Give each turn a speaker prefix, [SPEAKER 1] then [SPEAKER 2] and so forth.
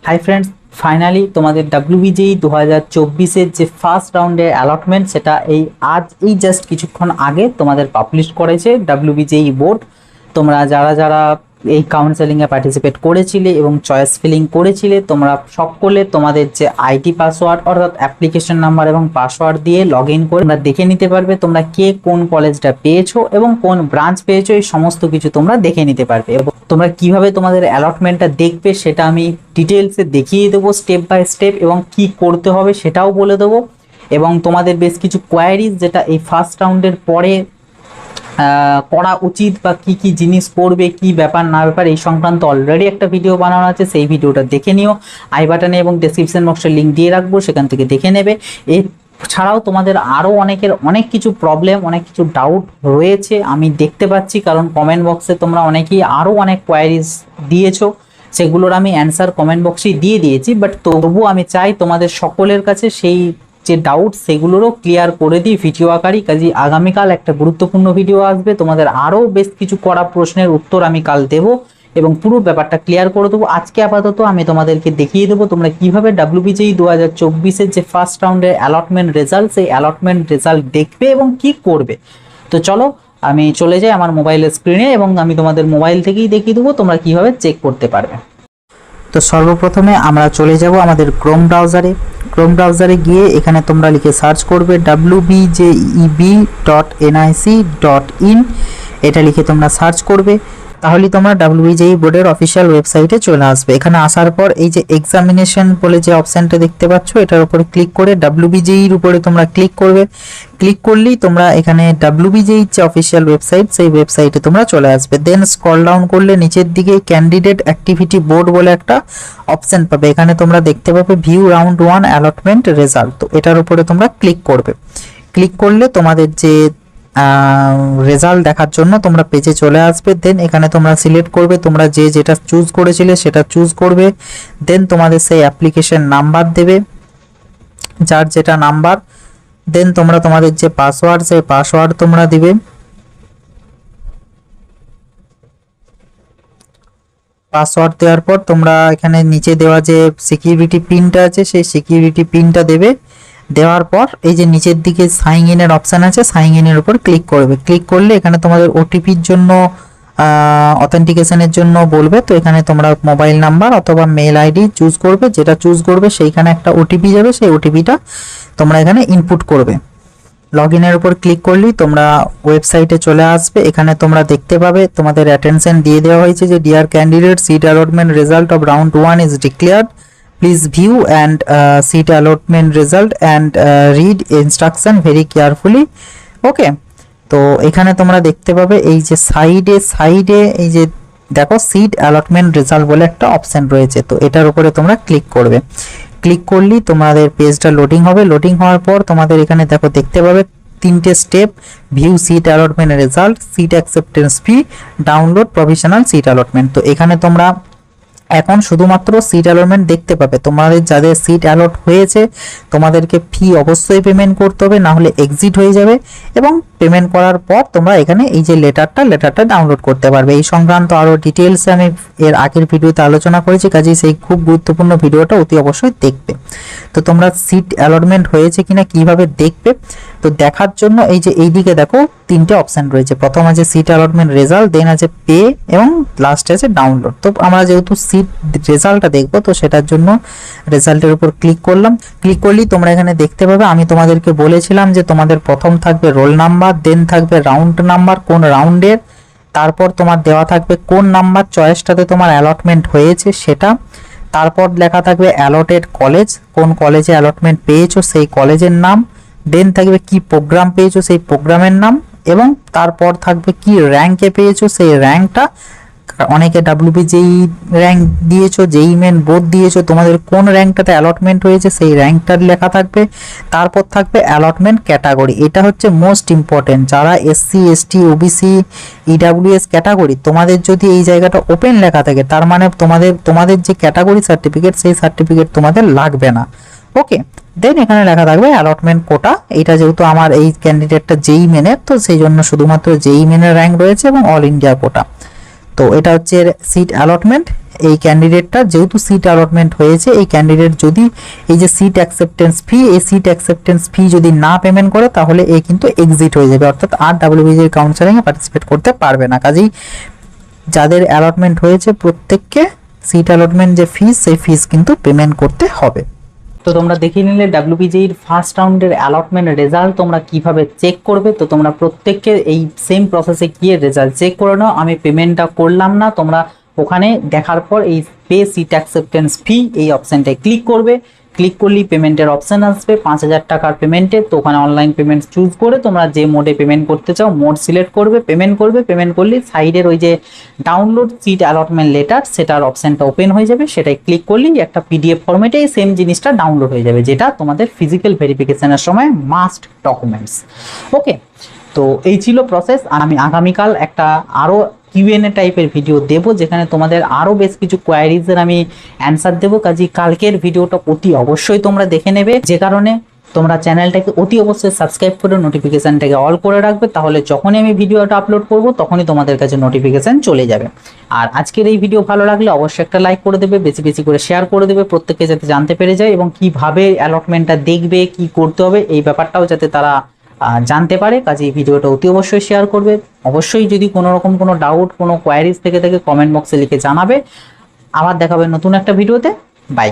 [SPEAKER 1] Hi friends, finally তোমাদের WBJEE 2024-এর যে first রাউন্ডের অ্যালটমেন্ট সেটা এই জাস্ট কিছুক্ষণ আগে তোমাদের পাবলিশ করেছে ডাব্লিউবিজেই বোর্ড। তোমরা যারা যারা এই কাউন্সেলিংয়ে পার্টিসিপেট করেছিলে এবং চয়েস ফিলিং করেছিলে, তোমরা সকলে তোমাদের যে আইডি পাসওয়ার্ড অর্থাৎ অ্যাপ্লিকেশন নাম্বার এবং পাসওয়ার্ড দিয়ে লগ ইন করে তোমরা দেখে নিতে পারবে তোমরা কে কোন কলেজটা পেয়েছো এবং কোন ব্রাঞ্চ পেয়েছো, এই সমস্ত কিছু তোমরা দেখে নিতে পারবে। এবং তোমরা কিভাবে তোমাদের অ্যালটমেন্টটা দেখবে সেটা আমি ডিটেলসে দেখিয়ে দেবো স্টেপ বাই স্টেপ, এবং কি করতে হবে সেটাও বলে দেবো। এবং তোমাদের বেশ কিছু কোয়ারিজ যেটা এই ফার্স্ট রাউন্ডের পরে করা উচিত বা কি কি জিনিস করবে, কি ব্যাপার না ব্যাপার, এই সংক্রান্ত অলরেডি একটা ভিডিও বানানো আছে, সেই ভিডিওটা দেখে নিও। আই বাটনে এবং ডেসক্রিপশন বক্সে লিঙ্ক দিয়ে রাখবো, সেখান থেকে দেখে নেবে। এছাড়াও তোমাদের আরও অনেকের অনেক কিছু প্রবলেম, অনেক কিছু ডাউট রয়েছে আমি দেখতে পাচ্ছি, কারণ কমেন্ট বক্সে তোমরা অনেকেই আরও অনেক কোয়ারিজ দিয়েছো, সেগুলোর আমি অ্যান্সার কমেন্ট বক্সেই দিয়ে দিয়েছি। বাট তবুও আমি চাই তোমাদের সকলের কাছে সেই যে ডাউট সেগুলোরও ক্লিয়ার করে দিই ভিডিও আকারই। কাজে আগামীকাল একটা গুরুত্বপূর্ণ ভিডিও আসবে, তোমাদের আরও বেশ কিছু করা প্রশ্নের উত্তর আমি কাল দেবো এবং পুরো ব্যাপারটা ক্লিয়ার করে দেবো। আজকে আপাতত আমি তোমাদেরকে দেখিয়ে দেবো তোমরা কিভাবে ডাব্লিউবিজেই 2024-এর যে ফার্স্ট রাউন্ডের অ্যালটমেন্ট রেজাল্ট, সেই অ্যালটমেন্ট রেজাল্ট দেখবে এবং কি করবে। তো চলো আমি চলে যাই আমার মোবাইলের স্ক্রিনে এবং আমি তোমাদের মোবাইল থেকেই দেখিয়ে দেবো তোমরা কিভাবে চেক করতে পারবে। তো সর্বপ্রথমে আমরা চলে যাব আমাদের ক্রোম ব্রাউজারে গিয়ে এখানে তোমরা লিখে সার্চ করবে wbjeb.nic.in, এটা লিখে তোমরা সার্চ করবে, তাহলে তোমরা ডাব্লিউবিজেই বোর্ডের অফিসিয়াল ওয়েবসাইটে চলে আসবে। এখানে আসার পর এই যে এক্সামিনেশন বলে যে অপশানটা দেখতে পাচ্ছ, এটার উপরে ক্লিক করে ডাব্লিউবিজেইর উপরে তোমরা ক্লিক করবে। ক্লিক করলেই তোমরা এখানে ডাব্লিউবিজেই যে অফিসিয়াল ওয়েবসাইট, সেই ওয়েবসাইটে তোমরা চলে আসবে। দেন স্ক্রল ডাউন করলে নিচের দিকে ক্যান্ডিডেট অ্যাক্টিভিটি বোর্ড বলে একটা অপশান পাবে, এখানে তোমরা দেখতে পাবে ভিউ রাউন্ড 1 অ্যালটমেন্ট রেজাল্ট। তো এটার উপরে তোমরা ক্লিক করবে। ক্লিক করলে তোমাদের যে রেজাল্ট দেখার জন্য তোমরা পেজে চলে আসবে। দেন এখানে তোমরা সিলেক্ট করবে, তোমরা যেটা চুজ করেছিলে সেটা চুজ করবে। দেন তোমাদের সেই অ্যাপ্লিকেশন নাম্বার দেবে, যার যেটা নাম্বার। দেন তোমরা তোমাদের যে পাসওয়ার্ড, সেই পাসওয়ার্ড তোমরা দিবে। পাসওয়ার্ড দেওয়ার পর তোমরা এখানে নিচে দেওয়া যে সিকিউরিটি পিনটা আছে, সেই সিকিউরিটি পিনটা দেবে। দেওয়ার পর এই যে নিচের দিকে সাইন ইনের অপশান আছে, সাইন ইনের উপর ক্লিক করবে। ক্লিক করলে এখানে তোমাদের ওটিপির জন্য, অথেন্টিকেশনের জন্য বলবে। তো এখানে তোমরা মোবাইল নাম্বার অথবা মেল আইডি চুজ করবে, যেটা চুজ করবে সেইখানে একটা ওটিপি যাবে, সেই ওটিপিটা তোমরা এখানে ইনপুট করবে। লগ ইনের উপর ক্লিক করলেই তোমরা ওয়েবসাইটে চলে আসবে। এখানে তোমরা দেখতে পাবে তোমাদের অ্যাটেনশন দিয়ে দেওয়া হয়েছে যে dear candidate, seat allotment result of round 1 is declared, please view and seat allotment result and read instruction very carefully. Okay, তো এখানে তোমরা দেখতে পাবে এই যে সাইডে এই যে দেখো সিট অ্যালটমেন্ট রেজাল্ট বলে একটা অপশন রয়েছে, তো এটার উপরে তোমরা ক্লিক করবে। ক্লিক করলেই তোমাদের পেজটা লোডিং হবে। লোডিং হওয়ার পর তোমাদের এখানে দেখতে পাবে 3টে step: view seat allotment result, seat acceptance fee, download provisional seat allotment. তো এখানে তোমরা এখন শুধুমাত্র সিট অ্যালটমেন্ট দেখতে পাবে। তোমাদের যাদের সিট অ্যালট হয়েছে তোমাদেরকে ফি অবশ্যই পেমেন্ট করতে হবে, না হলে এক্সিট হয়ে যাবে। এবং পেমেন্ট করার পর তোমরা এখানে এই যে লেটারটা ডাউনলোড করতে পারবে। এই সংক্রান্ত আরও ডিটেলসে আমি এর আগের ভিডিওতে আলোচনা করেছি, কাজেই সেই খুব গুরুত্বপূর্ণ ভিডিওটা অতি অবশ্যই দেখবে। তো তোমরা সিট অ্যালটমেন্ট হয়েছে কিনা কিভাবে দেখবে, তো দেখার জন্য এই যে এইদিকে দেখো 3টে অপশান রয়েছে। প্রথম আছে সিট অ্যালটমেন্ট রেজাল্ট, দেন আছে পে এবং লাস্টে আছে ডাউনলোড। তো আমরা যেহেতু সিট রেজাল্টটা দেখবো, তো সেটার জন্য রেজাল্টের উপর ক্লিক করলাম। ক্লিক করলেই তোমরা এখানে দেখতে পাবে, আমি তোমাদেরকে বলেছিলাম যে তোমাদের প্রথম থাকবে রোল নাম্বার, দেন থাকবে রাউন্ড নাম্বার, কোন রাউন্ডের, তারপর তোমার দেওয়া থাকবে কোন নাম্বার চয়েসটাতে তোমার অ্যালটমেন্ট হয়েছে সেটা, তারপর লেখা থাকবে অ্যালটেড কলেজ, কোন কলেজে অ্যালটমেন্ট পেয়েছো সেই কলেজের নাম, দেন থাকবে কি প্রোগ্রাম পেয়েছো সেই প্রোগ্রামের নাম, এবং তারপর থাকবে কি র্যাঙ্কে পেয়েছো সেই র্যাঙ্কটা। অনেকে ডাব্লিউবিজেই র্যাঙ্ক দিয়েছো, জেই মেন বোর্ড দিয়েছো, তোমাদের কোন র্যাঙ্কটাতে অ্যালটমেন্ট হয়েছে সেই র্যাঙ্কটার লেখা থাকবে। তারপর থাকবে অ্যালটমেন্ট ক্যাটাগরি, এটা হচ্ছে মোস্ট ইম্পর্টেন্ট। যারা SC ST OBC EWS category, তোমাদের যদি এই জায়গাটা ওপেন লেখা থাকে তার মানে তোমাদের যে ক্যাটাগরি সার্টিফিকেট, সেই সার্টিফিকেট তোমাদের লাগবে না। ওকে, দেন এখানে লেখা থাকবে অ্যালটমেন্ট কোটা। এটা যেহেতু আমার এই ক্যান্ডিডেটটা জেই মেনের, তো সেই জন্য শুধুমাত্র জেই মেনের র্যাঙ্ক রয়েছে এবং অল ইন্ডিয়া কোটা। তো এটা হচ্ছে সিট অ্যালটমেন্ট। এই ক্যান্ডিডেটটা যেহেতু সিট অ্যালটমেন্ট হয়েছে, এই ক্যান্ডিডেট যদি এই যে সিট অ্যাকসেপ্টেন্স ফি, এই সিট অ্যাকসেপ্টেন্স ফি যদি না পেমেন্ট করে তাহলে এ কিন্তু এক্সিট হয়ে যাবে, অর্থাৎ আর ডাব্লিউবিজির কাউন্সেলিংয়ে পার্টিসিপেট করতে পারবে না। কাজেই যাদের অ্যালটমেন্ট হয়েছে প্রত্যেককে সিট অ্যালটমেন্ট যে ফিস, সেই ফিস কিন্তু পেমেন্ট করতে হবে। তো তোমরা দেখে নিলে ডাব্লিউবিজির ফার্স্ট রাউন্ডের অ্যালটমেন্ট রেজাল্ট তোমরা কিভাবে চেক করবে। তো তোমরা প্রত্যেককে এই সেম প্রসেসে গিয়ে রেজাল্ট চেক করে নাও। আমি পেমেন্টটা করলাম না, তোমরা ওখানে দেখার পর এই পে সিট অ্যাকসেপ্টেন্স ফি এই অপশানটায় ক্লিক করবে। ক্লিক করলেই পেমেন্টের অপশান আসবে 5,000 টাকার পেমেন্টের। তো ওখানে অনলাইন পেমেন্ট চুজ করে তোমরা যে মোডে পেমেন্ট করতে চাও মোড সিলেক্ট করবে, পেমেন্ট করবে। পেমেন্ট করলে সাইডের ওই যে ডাউনলোড সিট অ্যালটমেন্ট লেটার সেটার অপশানটা ওপেন হয়ে যাবে। সেটাই ক্লিক করলেই একটা পিডিএফ ফরম্যাটে সেম জিনিসটা ডাউনলোড হয়ে যাবে, যেটা তোমাদের ফিজিক্যাল ভেরিফিকেশনের সময় মাস্ট ডকুমেন্টস। ওকে, তো এই ছিল প্রসেস। আর আমি আগামীকাল একটা আরও কিউএনএ টাইপের ভিডিও দেব, যেখানে তোমাদের আরও বেশ কিছু কোয়ারিজের আমি অ্যান্সার দেবো। কাজেই কালকের ভিডিওটা অতি অবশ্যই তোমরা দেখে নেবে, যে কারণে তোমরা চ্যানেলটাকে অতি অবশ্যই সাবস্ক্রাইব করে নোটিফিকেশানটাকে অল করে রাখবে। তাহলে যখনই আমি ভিডিওটা আপলোড করব তখনই তোমাদের কাছে নোটিফিকেশান চলে যাবে। আর আজকের এই ভিডিও ভালো লাগলে অবশ্যই একটা লাইক করে দেবে, বেশি বেশি করে শেয়ার করে দেবে, প্রত্যেকে যাতে জানতে পেরে যায় এবং কিভাবে অ্যালটমেন্টটা দেখবে, কি করতে হবে এই ব্যাপারটাও যাতে তারা জানতে পারে। কাজে এই ভিডিওটা অতি অবশ্যই শেয়ার করবে। অবশ্যই যদি কোনো রকম কোনো ডাউট, কোনো কোয়ারিজ থেকে কমেন্ট বক্সে লিখে জানাবে। আবার দেখাবে নতুন একটা ভিডিওতে। বাই।